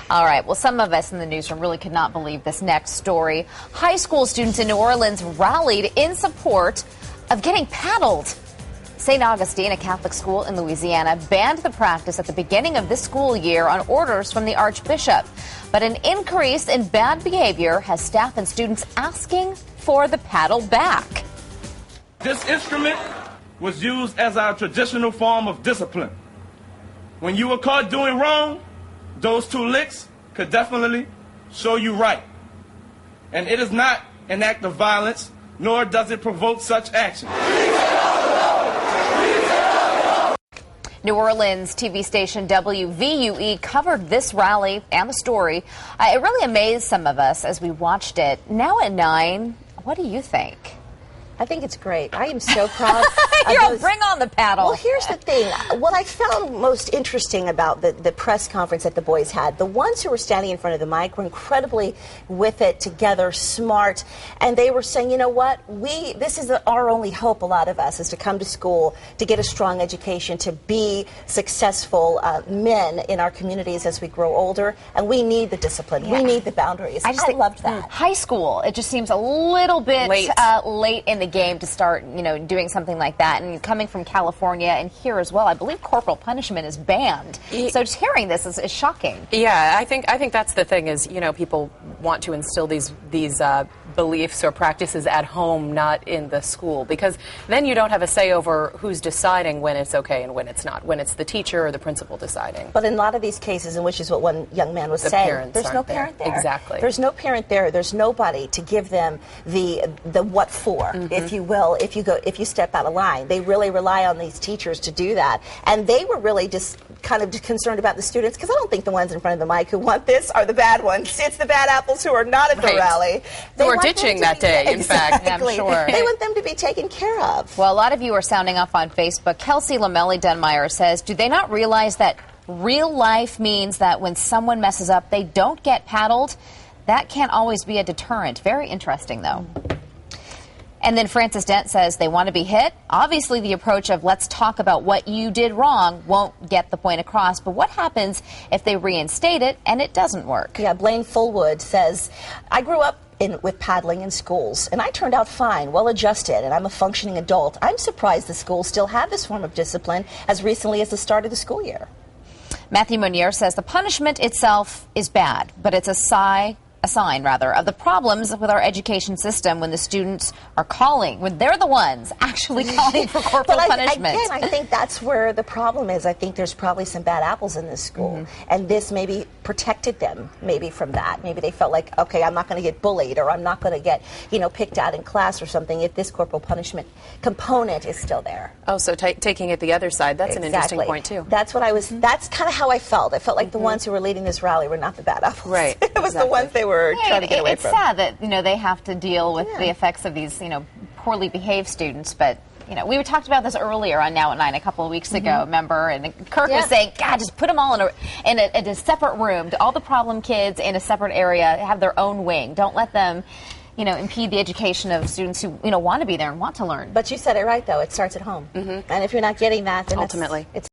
All right, well, some of us in the newsroom really could not believe this next story. High school students in New Orleans rallied in support of getting paddled. St. Augustine, a Catholic school in Louisiana, banned the practice at the beginning of this school year on orders from the Archbishop. But an increase in bad behavior has staff and students asking for the paddle back. This instrument was used as our traditional form of discipline. When you were caught doing wrong, those 2 licks could definitely show you right. And it is not an act of violence, nor does it provoke such action. New Orleans TV station WVUE covered this rally and the story. It really amazed some of us as we watched it. Now at 9, what do you think? I think it's great. I am so proud. Bring on the paddle. Well, here's the thing. What I found most interesting about the press conference that the boys had, the ones who were standing in front of the mic were incredibly with it, together, smart, and they were saying, you know what, this is our only hope, a lot of us, is to come to school, to get a strong education, to be successful men in our communities as we grow older, and we need the discipline. Yeah. We need the boundaries. I loved that. High school, it just seems a little bit late in the game to start, doing something like that. And coming from California and here as well, I believe corporal punishment is banned. So just hearing this is shocking. Yeah, I think that's the thing is, people want to instill these beliefs or practices at home, not in the school, because then you don't have a say over who's deciding when it's okay and when it's not, when it's the teacher or the principal deciding. But in a lot of these cases, and which is what one young man was saying, there's no parent there. Exactly. There's no parent there. There's nobody to give them the what for, if you will, if you step out of line. They really rely on these teachers to do that. And they were really just kind of concerned about the students, because I don't think the ones in front of the mic who want this are the bad ones. It's the bad apples who are not at the rally. Who are ditching that day, in fact. I'm sure. They want them to be taken care of. Well, a lot of you are sounding off on Facebook. Kelsey Lamelli Denmeyer says, do they not realize that real life means that when someone messes up, they don't get paddled? That can't always be a deterrent. Very interesting, though. And then Francis Dent says they want to be hit. Obviously, the approach of let's talk about what you did wrong won't get the point across. But what happens if they reinstate it and it doesn't work? Yeah, Blaine Fullwood says, I grew up with paddling in schools, and I turned out fine, well-adjusted, and I'm a functioning adult. I'm surprised the schools still have this form of discipline as recently as the start of the school year. Matthew Monier says the punishment itself is bad, but it's a sign of the problems with our education system when the students are calling, when they're the ones actually calling for corporal punishment. Again, I think that's where the problem is. I think there's probably some bad apples in this school, and this maybe protected them maybe from that. Maybe they felt like, okay, I'm not going to get bullied, or I'm not going to get, picked out in class or something if this corporal punishment component is still there. Oh, so taking it the other side, that's an interesting point, too. That's what that's kind of how I felt. I felt like the ones who were leading this rally were not the bad apples. Right. It was the ones they were trying to get away from. It's sad that, they have to deal with the effects of these, poorly behaved students, but we talked about this earlier on Now at 9 a couple of weeks ago, remember? And Kirk was saying, God, just put them all in a separate room. All the problem kids in a separate area have their own wing. Don't let them, impede the education of students who, want to be there and want to learn. But you said it right, though. It starts at home. And if you're not getting that, then ultimately, it's